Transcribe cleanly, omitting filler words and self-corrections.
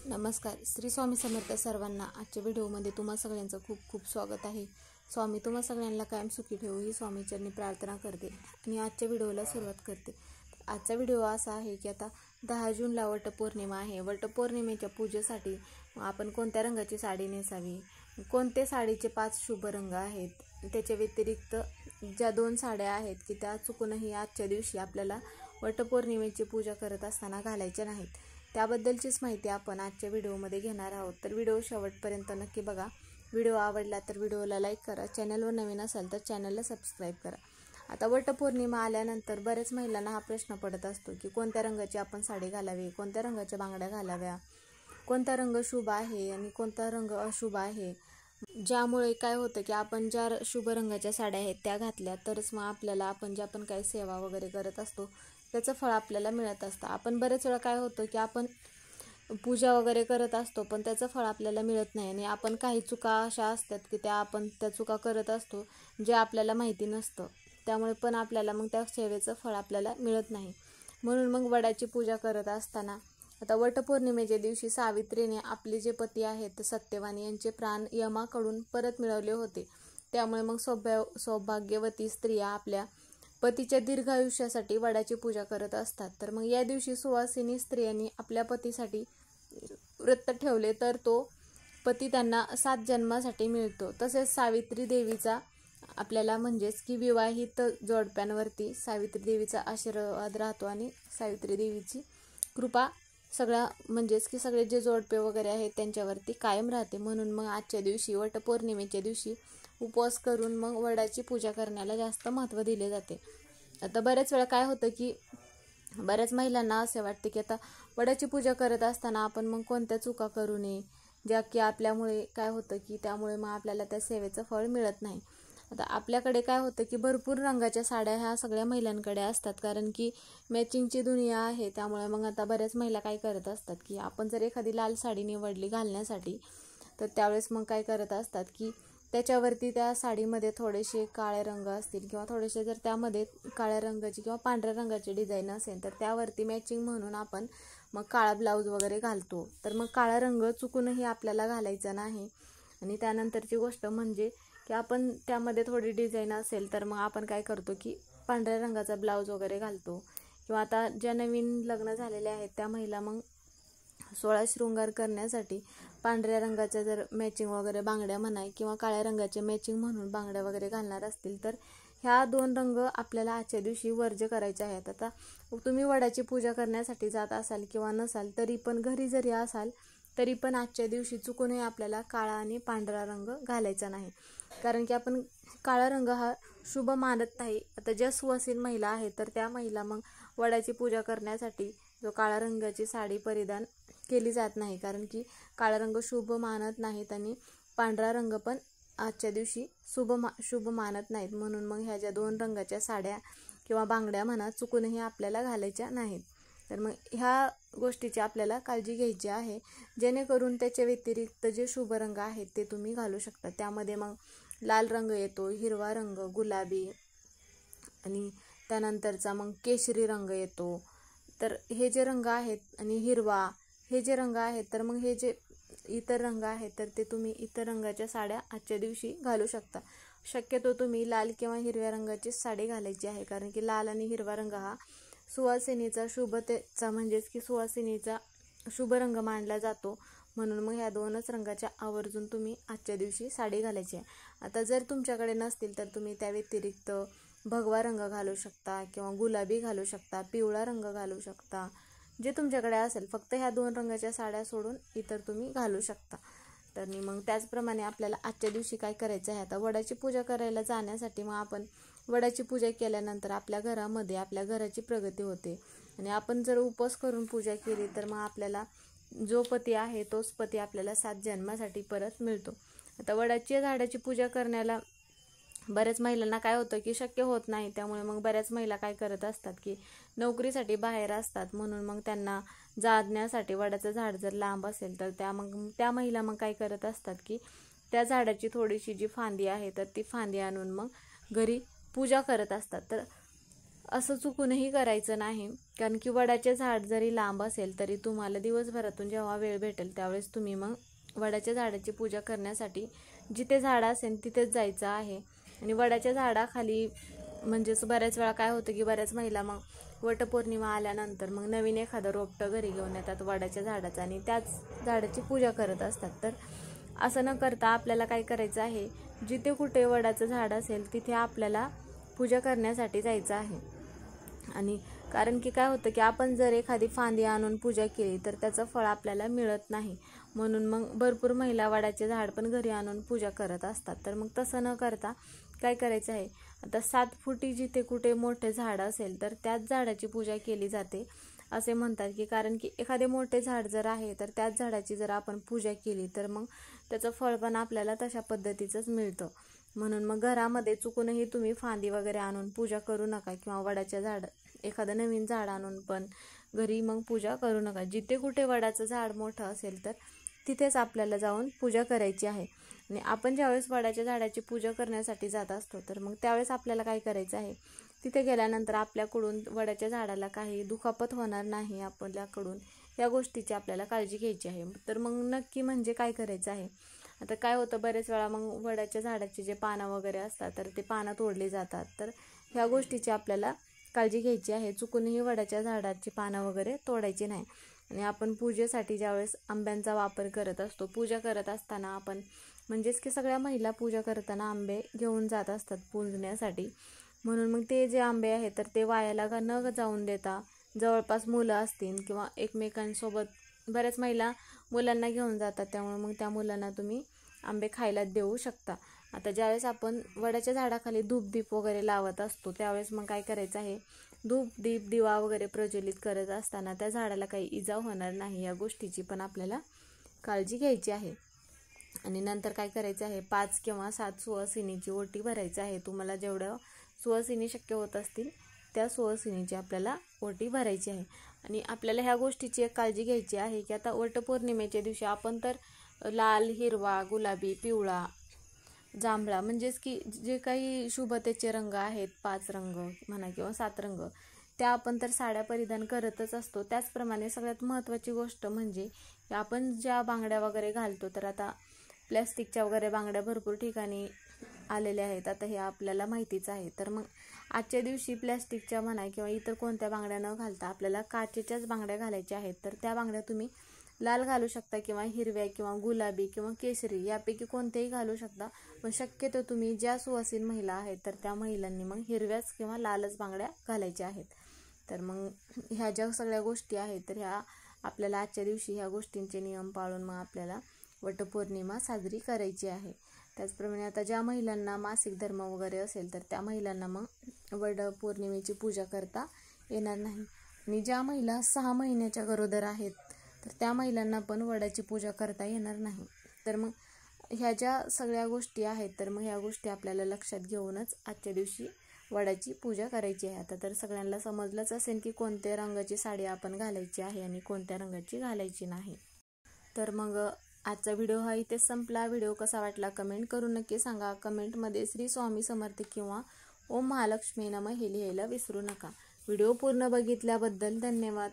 नमस्कार. श्री स्वामी समर्थ सर्वांना. आजच्या व्हिडिओमध्ये तुम्हा सगळ्यांचं खूप खूप स्वागत आहे. स्वामी तुम्हा सगळ्यांना कायम सुखी ठेवू ही स्वामीचरणी प्रार्थना करते आणि आजच्या व्हिडिओला सुरुवात करते. आजचा व्हिडिओ असा आहे की आता 10 जूनला वटपौर्णिमा आहे. वटपौर्णिमेच्या पूजेसाठी आपण कोणत्या रंगाची साडी नेसावी, कोणते साडीचे 5 शुभ रंग आहेत, त्याच्या व्यतिरिक्त ज्या 2 साड्या आहेत की त्या चुकूनही आजच्या दिवशी आपल्याला वटपौर्णिमेची पूजा करत असताना घालायच्या नाहीत, त्याबद्दलचीच माहिती आपण आजच्या व्हिडिओमध्ये घेणार आहोत. तर व्हिडिओ शेवटपर्यंत नक्की बघा. व्हिडिओ आवडला तर व्हिडिओला लाईक करा. चॅनलवर नवीन असाल तर चॅनलला सबस्क्राईब करा. आता वटपौर्णिमा आल्यानंतर बऱ्याच महिलांना हा प्रश्न पडत असतो की कोणत्या रंगाची आपण साडी घालावी, कोणत्या रंगाच्या बांगड्या घालाव्या, कोणता रंग शुभ आहे आणि कोणता रंग अशुभ आहे. ज्यामुळे काय होतं की आपण ज्या शुभ रंगाच्या साड्या आहेत त्या घातल्या तरच मग आपल्याला आपण काही सेवा वगैरे करत असतो त्याचं फळ आपल्याला मिळत असतं. आपण बरेच वेळा काय होतं की आपण पूजा वगैरे करत असतो पण त्याचं फळ आपल्याला मिळत नाही आणि आपण काही चुका अशा असतात की आपण त्या चुका करत असतो जे आपल्याला माहिती नसतं, त्यामुळे पण आपल्याला मग त्या सेवेचं फळ आपल्याला मिळत नाही. म्हणून मग वडाची पूजा करत असताना आता वटपौर्णिमेच्या दिवशी सावित्रीने आपले जे पती आहेत सत्यवान यांचे प्राण यमाकडून परत मिळवले होते, त्यामुळे मग सौभाग्यवती स्त्रिया आपल्या पतीच्या दीर्घायुष्यासाठी वडाची पूजा करत असतात. तर मग या दिवशी सुवासिनी स्त्रियांनी आपल्या पतीसाठी व्रत ठेवले तर तो पती त्यांना 7 जन्मासाठी मिळतो. तसेच सावित्री देवीचा आपल्याला म्हणजेच की विवाहित जोडप्यांवरती सावित्री देवीचा आशीर्वाद राहतो आणि सावित्री देवीची कृपा म्हणजेच की सगळे जे जोडपे वगैरे आहेत त्यांच्यावरती कायम राहते. म्हणून मग आजच्या दिवशी वटपौर्णिमेच्या दिवशी उपवास करून मग वडाची पूजा करण्याला जास्त महत्त्व दिले जाते. आता बऱ्याच वेळा काय होतं की बऱ्याच महिलांना असे वाटते की आता वडाची पूजा करत असताना आपण मग कोणत्या चुका करू नये ज्या की आपल्यामुळे काय होतं की त्यामुळे मग आपल्याला त्या सेवेचं फळ मिळत नाही. आता आपल्याकडे काय होतं की भरपूर रंगाच्या साड्या ह्या सगळ्या महिलांकडे असतात, कारण की मॅचिंगची दुनिया आहे. त्यामुळे मग आता बऱ्याच महिला काय करत असतात की आपण जर एखादी लाल साडी निवडली घालण्यासाठी तर त्यावेळेस मग काय करत असतात की त्याच्यावरती त्या साडीमध्ये थोडेसे काळे रंग असतील किंवा थोडेसे जर त्यामध्ये काळ्या रंगाची किंवा पांढऱ्या रंगाची डिझाईन असेल तर त्यावरती मॅचिंग म्हणून आपण मग काळा ब्लाऊज वगैरे घालतो. तर मग काळा रंग चुकूनही आपल्याला घालायचा नाही. आणि त्यानंतरची गोष्ट म्हणजे की आपण त्यामध्ये थोडी डिझाईन असेल तर मग आपण काय करतो की पांढऱ्या रंगाचा ब्लाऊज वगैरे घालतो. किंवा आता ज्या नवीन लग्न झालेल्या आहेत त्या महिला मग 16 शृंगार करण्यासाठी पांढऱ्या रंगाच्या जर मॅचिंग वगैरे बांगड्या म्हणाय किंवा काळ्या रंगाचे मॅचिंग म्हणून बांगड्या वगैरे घालणार असतील तर ह्या 2 रंग आपल्याला आजच्या दिवशी वर्ज्य करायचे आहेत. आता तुम्ही वडाची पूजा करण्यासाठी जात असाल किंवा नसाल तरी पण घरी जरी असाल तरी पण आजच्या दिवशी चुकूनही आपल्याला काळा आणि पांढरा रंग घालायचा नाही, कारण की आपण काळा रंग हा शुभ मानत नाही. आता ज्या सुवासिन महिला आहेत तर त्या महिला मग वडाची पूजा करण्यासाठी जो काळा रंगाची साडी परिधान केली जात नाही, कारण की काळा रंग शुभ मानत नाहीत आणि पांढरा रंग पण आजच्या दिवशी शुभ मानत नाहीत. म्हणून मग ह्या ज्या 2 रंगाच्या साड्या किंवा बांगड्या म्हणा चुकूनही आपल्याला घालायच्या नाहीत. तर मग ह्या गोष्टीची आपल्याला काळजी घ्यायची आहे, जेणेकरून त्याच्या व्यतिरिक्त जे शुभ रंग आहेत ते तुम्ही घालू शकता. त्यामध्ये मग लाल रंग येतो, हिरवा रंग, गुलाबी आणि त्यानंतरचा मग केशरी रंग येतो. तर हे जे रंग आहेत आणि हिरवा हे जे रंग आहेत तर मग हे जे इतर रंग आहेत तर ते तुम्ही इतर रंगाच्या साड्या आजच्या दिवशी घालू शकता. शक्यतो तुम्ही लाल किंवा हिरव्या रंगाची साडी घालायची आहे, कारण की लाल आणि हिरवा रंग हा सुवासिनीचा शुभतेचा म्हणजेच की सुवासिनीचा शुभ रंग मानला जातो. म्हणून मग ह्या 2च रंगाच्या आवर्जून तुम्ही आजच्या दिवशी साडी घालायची आहे. आता जर तुमच्याकडे नसतील तर तुम्ही त्या व्यतिरिक्त भगवा रंग घालू शकता किंवा गुलाबी घालू शकता, पिवळा रंग घालू शकता, जे तुमच्याकडे असेल. फक्त ह्या 2 रंगाच्या साड्या सोडून इतर तुम्ही घालू शकता. तर मग त्याचप्रमाणे आपल्याला आजच्या दिवशी काय करायचं आहे, आता वडाची पूजा करायला जाण्यासाठी मग आपण वडाची पूजा केल्यानंतर आपल्या घरामध्ये आपल्या घराची प्रगती होते आणि आपण जर उपवास करून पूजा केली तर मग आपल्याला जो पती आहे तोच पती आपल्याला 7 जन्मासाठी परत मिळतो. आता वडाच्या झाडाची पूजा करण्याला बऱ्याच महिलांना काय होतं की शक्य होत नाही, त्यामुळे मग बऱ्याच महिला काय करत असतात की नोकरीसाठी बाहेर असतात. म्हणून मग त्यांना जाण्यासाठी वडाचं झाड जर लांब असेल तर त्या महिला मग काय करत असतात की त्या झाडाची थोडीशी जी फांदी आहे तर ती फांदी आणून मग घरी पूजा करत असतात. तर असं चुकूनही करायचं नाही, कारण की वडाचे झाड जरी लांब असेल तरी तुम्हाला दिवसभरातून जेव्हा वेळ भेटेल त्यावेळेस तुम्ही मग वडाच्या झाडाची पूजा करण्यासाठी जिथे झाड असेल तिथेच जायचं आहे. आणि वडाच्या झाडाखाली म्हणजेच बऱ्याच वेळा काय होतं की बऱ्याच महिला मग वटपौर्णिमा आल्यानंतर मग नवीन एखादं रोपटं घरी घेऊन येतात वडाच्या झाडाचं आणि त्याच झाडाची पूजा करत असतात. तर असं न करता आपल्याला काय करायचं आहे, जिथे कुठे वडाचं झाड असेल तिथे आपल्याला पूजा करण्यासाठी जायचं आहे. आणि कारण की काय होतं की आपण जर एखादी फांदी आणून पूजा केली तर त्याचं फळ आपल्याला मिळत नाही, म्हणून मग भरपूर महिला वडाचे झाड पण घरी आणून पूजा करत असतात. तर मग तसं न करता काय करायचं आहे, आता 7 फुटी जिथे कुठे मोठे झाड असेल तर त्याच झाडाची पूजा केली जाते असे म्हणतात. की कारण की एखादे मोठे झाड जर आहे तर त्याच झाडाची जर आपण पूजा केली तर मग त्याचं फळ पण आपल्याला तशा पद्धतीचंच मिळतं. म्हणून मग घरामध्ये चुकूनही तुम्ही फांदी वगैरे आणून पूजा करू नका, किंवा वडाच्या झाड एखादं नवीन झाड आणून पण घरी मग पूजा करू नका. जिथे कुठे वडाचं झाड मोठं असेल तर तिथेच आपल्याला जाऊन पूजा करायची आहे. आणि आपण ज्यावेळेस वडाच्या झाडाची पूजा करण्यासाठी जात असतो तर मग त्यावेळेस आपल्याला काय करायचं आहे, तिथे गेल्यानंतर आपल्याकडून वडाच्या झाडाला काही दुखापत होणार नाही आपल्याकडून, या गोष्टीची आपल्याला काळजी घ्यायची आहे. तर मग नक्की म्हणजे काय करायचं आहे, आता काय होतं बरेच वेळा मग वडाच्या झाडाचे जे पानं वगैरे असतात तर ते पानं तोडली जातात. तर ह्या गोष्टीची आपल्याला काळजी घ्यायची आहे. चुकूनही वडाच्या झाडाची पानं वगैरे तोडायची नाही. आणि आपण पूजेसाठी ज्यावेळेस आंब्यांचा वापर करत असतो, पूजा करत असताना आपण म्हणजेच की सगळ्या महिला पूजा करताना आंबे घेऊन जात असतात पूजण्यासाठी. म्हणून मग ते जे आंबे आहेत तर ते वायाला न जाऊन देता, जवळपास मुलं असतील किंवा एकमेकांसोबत बऱ्याच महिला मुलांना घेऊन जातात, त्यामुळे मग त्या मुलांना तुम्ही आंबे खायला देऊ शकता. आता ज्यावेळेस आपण वडाच्या झाडाखाली धूप दीप वगैरे लावत असतो त्यावेळेस मग काय करायचं आहे, धूप दीप दिवा वगैरे प्रज्वलित करत असताना त्या झाडाला काही इजा होणार नाही या गोष्टीची पण आपल्याला काळजी घ्यायची आहे. आणि नंतर काय करायचं आहे, 5 किंवा 7 सुवासिनीची ओटी भरायची आहे. तुम्हाला जेवढं सुवासिनी शक्य होत असतील त्या सुवासिनीची आपल्याला ओटी भरायची आहे. आणि आपल्याला ह्या गोष्टीची एक काळजी घ्यायची आहे की आता वटपौर्णिमेच्या दिवशी आपण तर लाल, हिरवा, गुलाबी, पिवळा, जांभळा म्हणजेच की जे काही शुभतेचे रंग आहेत, 5 रंग म्हणा किंवा 7 रंग, त्या आपण तर साड्या परिधान करतच असतो. त्याचप्रमाणे सगळ्यात महत्त्वाची गोष्ट म्हणजे आपण ज्या बांगड्या वगैरे घालतो, तर आता प्लॅस्टिकच्या वगैरे बांगड्या भरपूर ठिकाणी आलेल्या आहेत, आता हे आपल्याला माहितीच आहे. तर मग आजच्या दिवशी प्लॅस्टिकच्या म्हणा किंवा इतर कोणत्या बांगड्या न घालता आपल्याला काचेच्याच बांगड्या घालायच्या आहेत. तर त्या बांगड्या तुम्ही लाल घालू शकता किंवा हिरव्या किंवा गुलाबी किंवा केसरी यापैकी कोणतेही घालू शकता. पण शक्यतो तुम्ही ज्या सुवासिन महिला आहेत तर त्या महिलांनी मग हिरव्याच किंवा लालच बांगड्या घालायच्या आहेत. तर मग ह्या ज्या सगळ्या गोष्टी आहेत तर ह्या आपल्याला आजच्या दिवशी ह्या गोष्टींचे नियम पाळून मग आपल्याला वटपौर्णिमा साजरी करायची आहे. त्याचप्रमाणे आता ज्या महिलांना मासिक धर्म वगैरे असेल तर त्या महिलांना मग वटपौर्णिमेची पूजा करता येणार नाही. आणि ज्या महिला 6 महिन्याच्या गरोदर आहेत तर त्या महिलांना पण वडाची पूजा करता येणार नाही. तर मग ह्या ज्या सगळ्या गोष्टी आहेत तर मग ह्या गोष्टी आपल्याला लक्षात घेऊनच आजच्या दिवशी वडाची पूजा करायची आहे. आता तर सगळ्यांना समजलंच असेल की कोणत्या रंगाची साडी आपण घालायची आहे आणि कोणत्या रंगाची घालायची नाही. तर मग आजचा व्हिडिओ हा इथेच संपला. व्हिडिओ कसा वाटला कमेंट करून नक्की सांगा. कमेंटमध्ये श्री स्वामी समर्थ किंवा ओम महालक्ष्मी नमः हे लिहायला विसरू नका. व्हिडिओ पूर्ण बघितल्याबद्दल धन्यवाद.